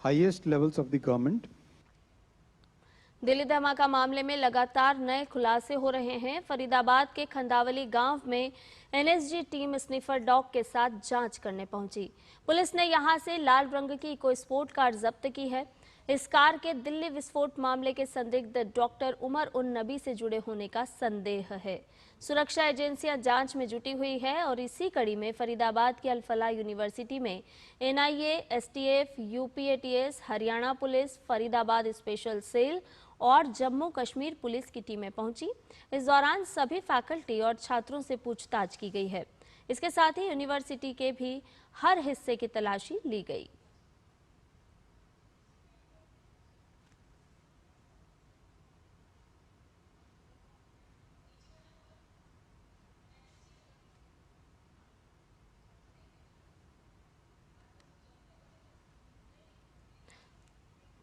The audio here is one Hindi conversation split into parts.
highest levels of the government. Delhi धमाका मामले में लगातार नए खुलासे हो रहे हैं। फरीदाबाद के खंदावली गांव में एनएसजी टीम स्निफर डॉग के साथ जांच करने पहुंची। पुलिस ने यहां से लाल रंग की इको स्पोर्ट कार जब्त की है। इस कार के दिल्ली विस्फोट मामले के संदिग्ध डॉक्टर उमर उन नबी से जुड़े होने का संदेह है। सुरक्षा एजेंसियां जांच में जुटी हुई है और इसी कड़ी में फरीदाबाद की अल-फलाह यूनिवर्सिटी में NIA, STF, UP ATS, Haryana police, Faridabad special cell और जम्मू कश्मीर पुलिस की टीमें पहुंची। इस दौरान सभी फैकल्टी और छात्रों से पूछताछ की गई है। इसके साथ ही यूनिवर्सिटी के भी हर हिस्से की तलाशी ली गई।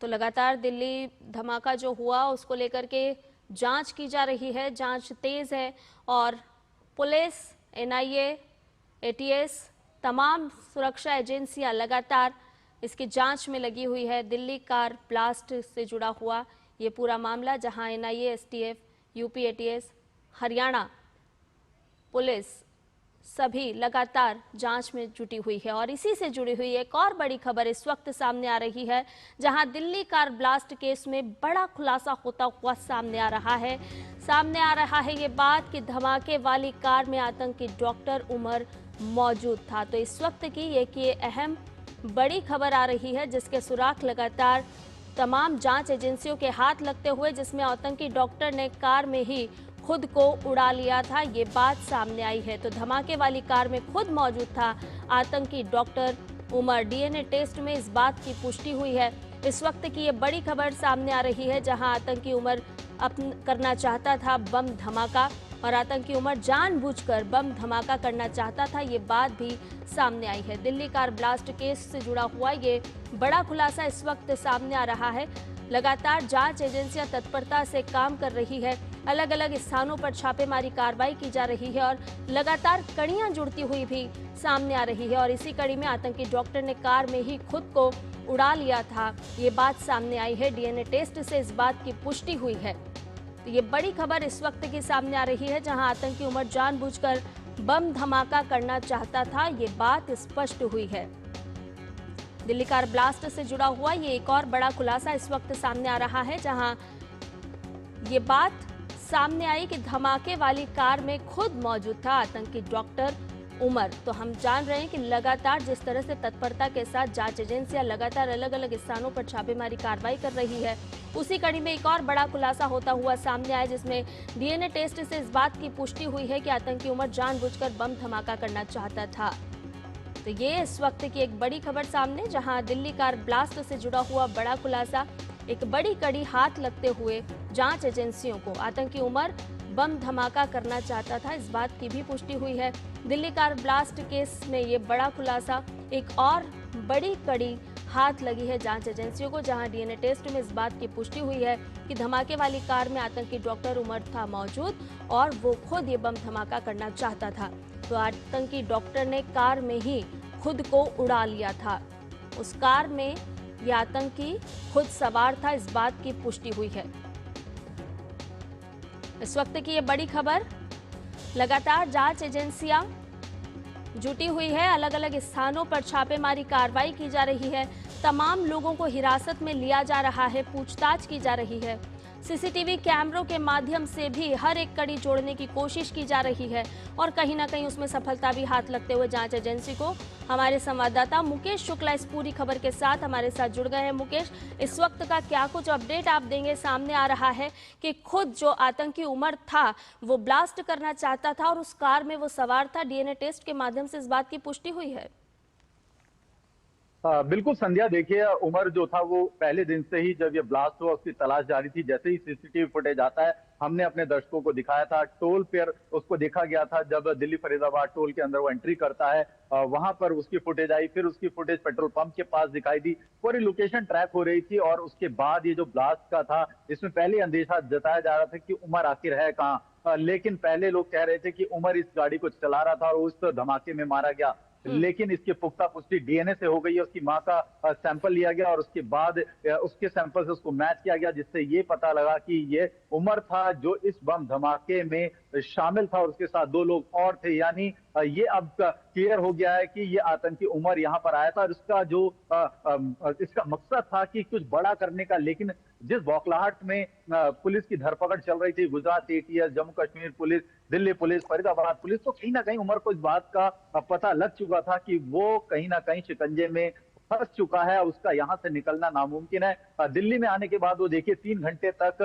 तो लगातार दिल्ली धमाका जो हुआ उसको लेकर के जांच की जा रही है। जांच तेज है और पुलिस, एनआईए, एटीएस, तमाम सुरक्षा एजेंसियां लगातार इसकी जांच में लगी हुई है। दिल्ली कार ब्लास्ट से जुड़ा हुआ ये पूरा मामला, जहां NIA, STF, UP ATS, Haryana police सभी लगातार जांच में जुटी हुई है। और इसी से जुड़ी हुई एक और बड़ी खबर इस वक्त सामने आ रही है, जहां दिल्ली कार ब्लास्ट केस में बड़ा खुलासा होता हुआ सामने आ रहा है। ये बात कि धमाके वाली कार में आतंकी डॉक्टर उमर मौजूद था। तो इस वक्त की एक ये अहम बड़ी खबर आ रही है, जिसके सुराग लगातार तमाम जांच एजेंसियों के हाथ लगते हुए, जिसमें आतंकी डॉक्टर ने कार में ही खुद को उड़ा लिया था, ये बात सामने आई है। तो धमाके वाली कार में खुद मौजूद था आतंकी डॉक्टर उमर। डीएनए टेस्ट में इस बात की पुष्टि हुई है। इस वक्त की ये बड़ी खबर सामने आ रही है, जहां आतंकी उमर करना चाहता था बम धमाका और आतंकी उमर जानबूझकर बम धमाका करना चाहता था, ये बात भी सामने आई है। दिल्ली कार ब्लास्ट केस से जुड़ा हुआ ये बड़ा खुलासा इस वक्त सामने आ रहा है। लगातार जांच एजेंसियां तत्परता से काम कर रही है। अलग अलग स्थानों पर छापेमारी कार्रवाई की जा रही है और लगातार कड़ियां जुड़ती हुई भी सामने आ रही है। और इसी कड़ी में आतंकी डॉक्टर ने कार में ही खुद को उड़ा लिया था, ये बात सामने आई है। डीएनए टेस्ट से इस बात की पुष्टि हुई है। तो ये बड़ी खबर इस वक्त की सामने आ रही है, जहां आतंकी उमर जानबूझकर बम धमाका करना चाहता था, ये बात स्पष्ट हुई है। दिल्ली कार ब्लास्ट से जुड़ा हुआ ये एक और बड़ा खुलासा इस वक्त सामने आ रहा है, जहां ये बात सामने आई कि धमाके वाली कार में खुद मौजूद था आतंकी डॉक्टर उमर। तो हम जान रहे हैं कि लगातार जिस तरह से तत्परता के साथ जांच एजेंसियां लगातार अलग अलग स्थानों पर छापेमारी कार्रवाई कर रही है, उसी कड़ी में एक और बड़ा खुलासा होता हुआ सामने आया, जिसमें डीएनए टेस्ट से इस बात की पुष्टि हुई है कि आतंकी उमर जानबूझकर बम धमाका करना चाहता था। तो ये इस वक्त की एक बड़ी खबर सामने, जहां दिल्ली कार ब्लास्ट से जुड़ा हुआ बड़ा खुलासा, एक बड़ी कड़ी हाथ लगते हुए जांच एजेंसियों को आतंकी उमर बम धमाका करना चाहता था, इस बात की भी पुष्टि हुई है। दिल्ली कार ब्लास्ट केस में ये बड़ा खुलासा, एक और बड़ी कड़ी हाथ लगी है जांच एजेंसियों को, जहां डीएनए टेस्ट में इस बात की पुष्टि हुई है कि धमाके वाली कार में आतंकी डॉक्टर उमर था मौजूद और वो खुद ये बम धमाका करना चाहता था। तो आतंकी डॉक्टर ने कार में ही खुद को उड़ा लिया था। उस कार में ये आतंकी खुद सवार था, इस बात की पुष्टि हुई है। इस वक्त की ये बड़ी खबर, लगातार जांच एजेंसियां जुटी हुई है। अलग अलग स्थानों पर छापेमारी कार्रवाई की जा रही है। तमाम लोगों को हिरासत में लिया जा रहा है, पूछताछ की जा रही है। सीसीटीवी कैमरों के माध्यम से भी हर एक कड़ी जोड़ने की कोशिश की जा रही है और कहीं ना कहीं उसमें सफलता भी हाथ लगते हुए जांच एजेंसी को। हमारे संवाददाता मुकेश शुक्ला इस पूरी खबर के साथ हमारे साथ जुड़ गए हैं। मुकेश, इस वक्त का क्या कुछ अपडेट आप देंगे? सामने आ रहा है कि खुद जो आतंकी उमर था वो ब्लास्ट करना चाहता था और उस कार में वो सवार था। डीएनए टेस्ट के माध्यम से इस बात की पुष्टि हुई है। बिल्कुल संध्या, देखिए उमर जो था वो पहले दिन से ही, जब ये ब्लास्ट हुआ उसकी तलाश जारी थी। जैसे ही सीसीटीवी फुटेज आता है, हमने अपने दर्शकों को दिखाया था। टोल पर उसको देखा गया था, जब दिल्ली फरीदाबाद टोल के अंदर वो एंट्री करता है, वहां पर उसकी फुटेज आई। फिर उसकी फुटेज पेट्रोल पंप के पास दिखाई दी। पूरी लोकेशन ट्रैक हो रही थी और उसके बाद ये जो ब्लास्ट का था, इसमें पहले अंदेशा जताया जा रहा था कि उमर आखिर है कहाँ। लेकिन पहले लोग कह रहे थे कि उमर इस गाड़ी को चला रहा था और उस धमाके में मारा गया। लेकिन इसकी पुख्ता पुष्टि डीएनए से हो गई है। उसकी मां का सैंपल लिया गया और उसके बाद उसके सैंपल से उसको मैच किया गया, जिससे ये पता लगा कि ये उमर था जो इस बम धमाके में शामिल था और उसके साथ 2 लोग और थे। यानी ये अब क्लियर हो गया है कि ये आतंकी उमर यहाँ पर आया था और इसका जो इसका मकसद था कि कुछ बड़ा करने का। लेकिन जिस बौखलाहट में पुलिस की धरपकड़ चल रही थी, Gujarat ATS, Jammu Kashmir police, Delhi police, Faridabad police, तो कहीं ना कहीं उमर को इस बात का पता लग चुका था कि वो कहीं ना कहीं शिकंजे में फंस चुका है, उसका यहाँ से निकलना नामुमकिन है। दिल्ली में आने के बाद वो देखिए 3 घंटे तक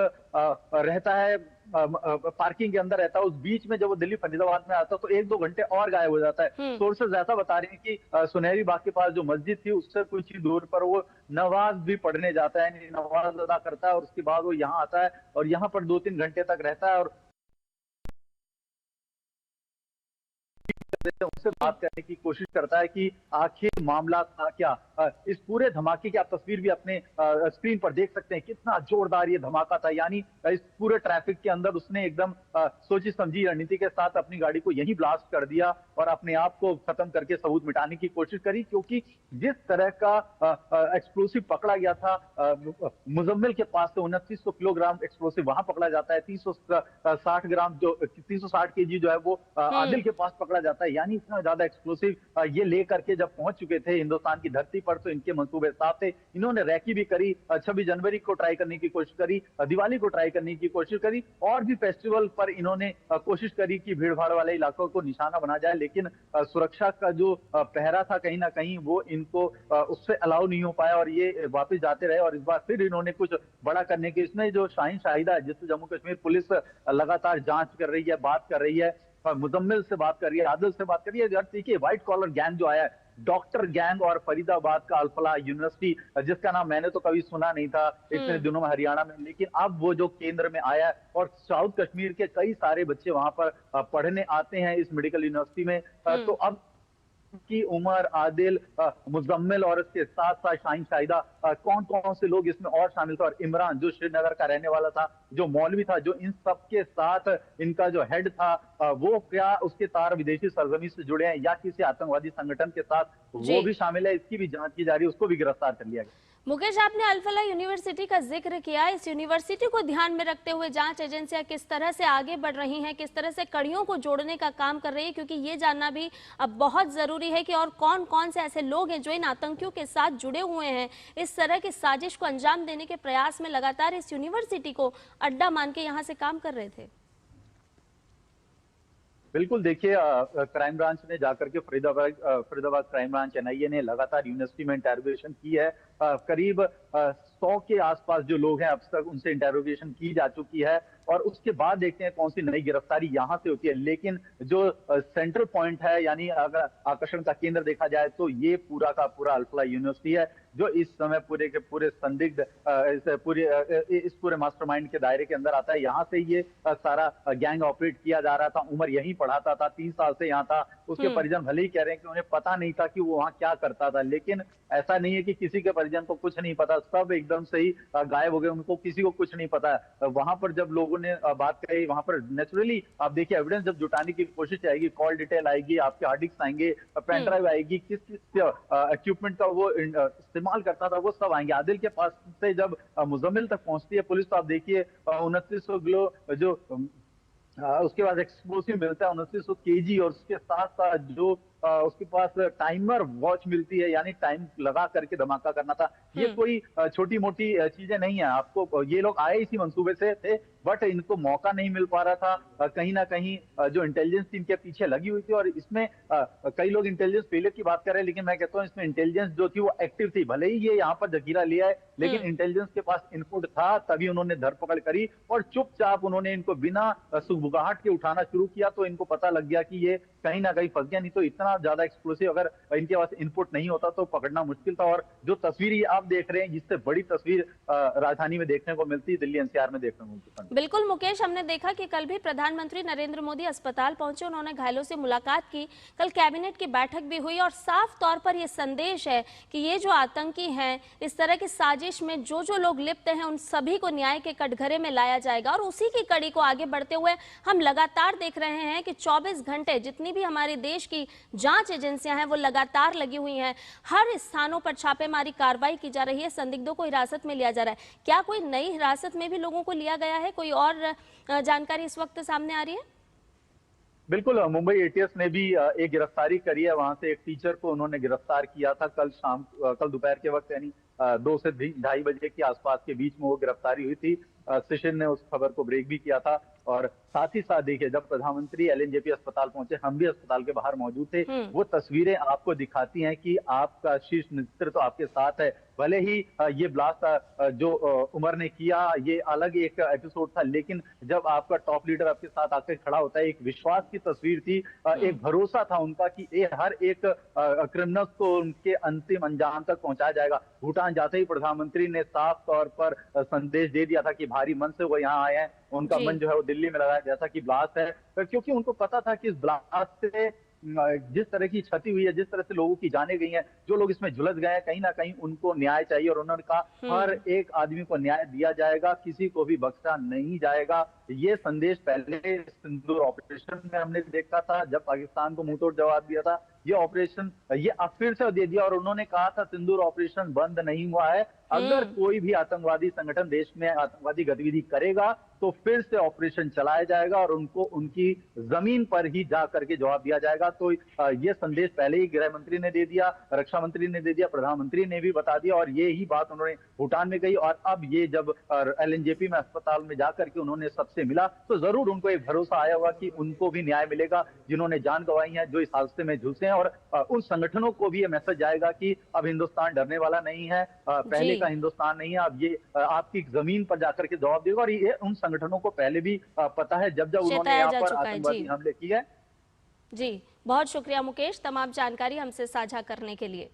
रहता है, पार्किंग के अंदर रहता है। उस बीच में जब वो दिल्ली फरीदाबाद में आता है तो 1-2 घंटे और गायब हो जाता है। सोर्सेज ऐसा बता रहे हैं कि सुनहरी बाग के पास जो मस्जिद थी उससे कुछ ही दूर पर वो नमाज भी पढ़ने जाता है, नमाज अदा करता है और उसके बाद वो यहाँ आता है और यहाँ पर 2-3 घंटे तक रहता है और उनसे बात करने की कोशिश करता है कि आखिर मामला था क्या। इस पूरे धमाके की आप तस्वीर भी अपने स्क्रीन पर देख सकते हैं, कितना जोरदार ये धमाका था। यानी इस पूरे ट्रैफिक के अंदर उसने एकदम सोची समझी रणनीति के साथ अपनी गाड़ी को यहीं ब्लास्ट कर दिया और अपने आप को खत्म करके सबूत मिटाने की कोशिश करी, क्योंकि जिस तरह का एक्सप्लोसिव पकड़ा गया था मुजम्मिल के पास से 2900 किलोग्राम एक्सप्लोसिव वहां पकड़ा जाता है, 360 ग्राम जो 360 केजी जो है वो आदिल के पास पकड़ा जाता है। यानी इतना ज्यादा एक्सप्लोसिव ये लेकर के जब पहुंच चुके थे हिंदुस्तान की धरती पर तो इनके मंसूबे साफ थे। इन्होंने रैकी भी करी, 26 जनवरी को ट्राई करने की कोशिश करी, दिवाली को ट्राई करने की कोशिश करी और भी फेस्टिवल पर इन्होंने कोशिश करी कि भीड़ भाड़ वाले इलाकों को निशाना बना जाए। लेकिन सुरक्षा का जो पहरा था कहीं ना कहीं वो इनको उससे अलाउ नहीं हो पाया और ये वापस जाते रहे। और इस बार फिर इन्होंने कुछ बड़ा करने की, इसमें जो शाहीन शाहिदा है जिससे जम्मू कश्मीर पुलिस लगातार जांच कर रही है, बात कर रही है, मुजम्मिल से बात कर रही है, आदिल से बात कर रही है। देखिए व्हाइट कॉलर गैंग जो आया है, डॉक्टर गैंग और फरीदाबाद का अल्फला यूनिवर्सिटी, जिसका नाम मैंने तो कभी सुना नहीं था इतने दिनों में हरियाणा में, लेकिन अब वो जो केंद्र में आया है और साउथ कश्मीर के कई सारे बच्चे वहां पर पढ़ने आते हैं इस मेडिकल यूनिवर्सिटी में। तो अब की उमर, आदिल, मुजम्मिल और इसके साथ साथ शाहीन शाहिदा, कौन कौन से लोग इसमें और शामिल थे, और इमरान जो श्रीनगर का रहने वाला था, जो मौलवी था, जो इन सब के साथ इनका जो हेड था, वो क्या उसके तार विदेशी सरजमी से जुड़े हैं या किसी आतंकवादी संगठन के साथ वो भी शामिल है, इसकी भी जांच की जा रही है, उसको भी गिरफ्तार कर लिया गया। मुकेश, आपने अल-फलाह यूनिवर्सिटी का जिक्र किया, इस यूनिवर्सिटी को ध्यान में रखते हुए जांच एजेंसियां किस तरह से आगे बढ़ रही हैं, किस तरह से कड़ियों को जोड़ने का काम कर रही है, क्योंकि ये जानना भी अब बहुत जरूरी है कि और कौन कौन से ऐसे लोग हैं जो इन आतंकियों के साथ जुड़े हुए हैं, इस तरह की साजिश को अंजाम देने के प्रयास में लगातार इस यूनिवर्सिटी को अड्डा मान के यहाँ से काम कर रहे थे। बिल्कुल, देखिए क्राइम ब्रांच ने जाकर के फरीदाबाद क्राइम ब्रांच एनआईए ने लगातार यूनिवर्सिटी में इंटरोगेशन की है। करीब 100 के आसपास जो लोग हैं अब तक उनसे इंटरोगेशन की जा चुकी है और उसके बाद देखते हैं कौन सी नई गिरफ्तारी यहाँ से होती है। लेकिन जो सेंट्रल पॉइंट है, यानी अगर आकर्षण का केंद्र देखा जाए तो ये पूरा का पूरा अल-फलाह यूनिवर्सिटी है, जो इस समय पूरे के पूरे संदिग्ध इस पूरे मास्टरमाइंड के दायरे के अंदर आता है। यहाँ से ये सारा गैंग ऑपरेट किया जा रहा था। उमर यहीं पढ़ाता था, 3 साल से यहाँ था। उसके परिजन भले ही कह रहे हैं कि उन्हें पता नहीं था कि वो वहाँ क्या करता था, लेकिन ऐसा नहीं है कि किसी के परिजन को कुछ नहीं पता, सब एकदम से ही गायब हो गए, उनको किसी को कुछ नहीं पता। वहां पर जब लोगों ने बात कही, वहां पर नेचुरली आप देखिए एविडेंस जब जुटाने की कोशिश आएगी, कॉल डिटेल आएगी, आपके हार्ड डिस्क आएंगे, पेन ड्राइव आएगी, किस किस इक्विपमेंट का वो इस्तेमाल करता था वो सब आएंगे। आदिल के पास से जब मुजम्मिल तक पहुंचती है पुलिस, तो आप देखिए 2900 किलो जो उसके बाद एक्सप्लोसिव मिलता है 2900 केजी, और उसके साथ साथ जो उसके पास टाइमर वॉच मिलती है, यानी टाइम लगा करके धमाका करना था। ये कोई छोटी मोटी चीजें नहीं है। आपको ये लोग आए इसी मंसूबे से थे, बट इनको मौका नहीं मिल पा रहा था। कहीं ना कहीं जो इंटेलिजेंस टीम के पीछे लगी हुई थी, और इसमें कई लोग इंटेलिजेंस फेलियर की बात कर रहे हैं, लेकिन मैं कहता हूँ इसमें इंटेलिजेंस जो थी वो एक्टिव थी। भले ही ये यहाँ पर जखीरा लिया है, लेकिन इंटेलिजेंस के पास इनपुट था, तभी उन्होंने धरपकड़ करी और चुपचाप उन्होंने इनको बिना सुगबुगाहट के उठाना शुरू किया। तो इनको पता लग गया कि ये कहीं ना कहीं फंस गया, नहीं तो इतना ज्यादा एक्सप्लोसिव अगर इनके पास इनपुट नहीं होता तो पकड़ना मुश्किल था। और जो तस्वीर ये आप देख रहे हैं, इससे बड़ी तस्वीर राजधानी में देखने को मिलती है, दिल्ली एनसीआर में देखने को मिलती है। बिल्कुल मुकेश, हमने देखा कि कल भी प्रधानमंत्री नरेंद्र मोदी अस्पताल पहुंचे, उन्होंने घायलों से मुलाकात की, कल कैबिनेट की बैठक भी हुई और साफ तौर पर यह संदेश है कि ये जो आतंकी हैं, इस तरह की साजिश में जो जो लोग लिप्त हैं उन सभी को न्याय के कटघरे में लाया जाएगा। और उसी की कड़ी को आगे बढ़ते हुए हम लगातार देख रहे हैं कि 24 घंटे जितनी भी हमारे देश की जांच एजेंसियां हैं वो लगातार लगी हुई हैं, हर स्थानों पर छापेमारी कार्रवाई की जा रही है, संदिग्धों को हिरासत में लिया जा रहा है। क्या कोई नई हिरासत में भी लोगों को लिया गया है? कोई और जानकारी इस वक्त सामने आ रही है? बिल्कुल, मुंबई एटीएस ने भी एक गिरफ्तारी करी है। वहां से एक टीचर को उन्होंने गिरफ्तार किया था कल दोपहर के वक्त, यानी 2 से 2:30 बजे के आसपास के बीच में वो गिरफ्तारी हुई थी। सेशन ने उस खबर को ब्रेक भी किया था। और साथ ही साथ देखिए, जब प्रधानमंत्री एलएनजेपी अस्पताल पहुंचे, हम भी अस्पताल के बाहर मौजूद थे, वो तस्वीरें आपको दिखाती हैं कि आपका शीर्ष नेतृत्व आपके साथ है। भले ही ये ब्लास्ट जो उमर ने किया, ये अलग एक एपिसोड था, लेकिन जब आपका टॉप लीडर आपके साथ आकर खड़ा होता है, एक विश्वास की तस्वीर थी, एक भरोसा था उनका कि ये हर एक क्रिमिनल्स को उनके अंतिम अंजाम तक पहुंचाया जाएगा। भूटान जाते ही प्रधानमंत्री ने साफ तौर पर संदेश दे दिया था कि भारी मन से वो यहाँ आए हैं, उनका मन जो है वो दिल्ली में लगा है, जैसा कि ब्लास्ट है, क्योंकि उनको पता था कि इस ब्लास्ट से जिस तरह की क्षति हुई है, जिस तरह से लोगों की जानें गई हैं, जो लोग इसमें झुलस गए हैं, कहीं ना कहीं उनको न्याय चाहिए। और उन्होंने कहा हर एक आदमी को न्याय दिया जाएगा, किसी को भी बख्शा नहीं जाएगा। ये संदेश पहले सिंदूर ऑपरेशन में हमने देखा था, जब पाकिस्तान को मुंहतोड़ जवाब दिया था। ये ऑपरेशन ये अब फिर से दे दिया, और उन्होंने कहा था सिंदूर ऑपरेशन बंद नहीं हुआ है। अगर कोई भी आतंकवादी संगठन देश में आतंकवादी गतिविधि करेगा तो फिर से ऑपरेशन चलाया जाएगा और उनको उनकी जमीन पर ही जा करके जवाब दिया जाएगा। तो ये संदेश पहले ही गृह मंत्री ने दे दिया, रक्षा मंत्री ने दे दिया, प्रधानमंत्री ने भी बता दिया, और ये ही बात उन्होंने भूटान में कही। और अब ये जब एलएनजेपी में अस्पताल में जाकर के उन्होंने सबसे मिला, तो जरूर उनको एक भरोसा आया होगा कि उनको भी न्याय मिलेगा, जिन्होंने जान गंवाई है, जो इस हादसे में झुलसे हैं। और उन संगठनों को भी ये मैसेज जाएगा कि अब हिंदुस्तान डरने वाला नहीं है, पहले का हिंदुस्तान नहीं है। अब ये आपकी जमीन पर जाकर के जवाब देगा। और ये उन संगठनों को पहले भी पता है, जब उन्होंने यहाँ पर आतंकवादी हमले किए। जी, बहुत शुक्रिया मुकेश, तमाम जानकारी हमसे साझा करने के लिए।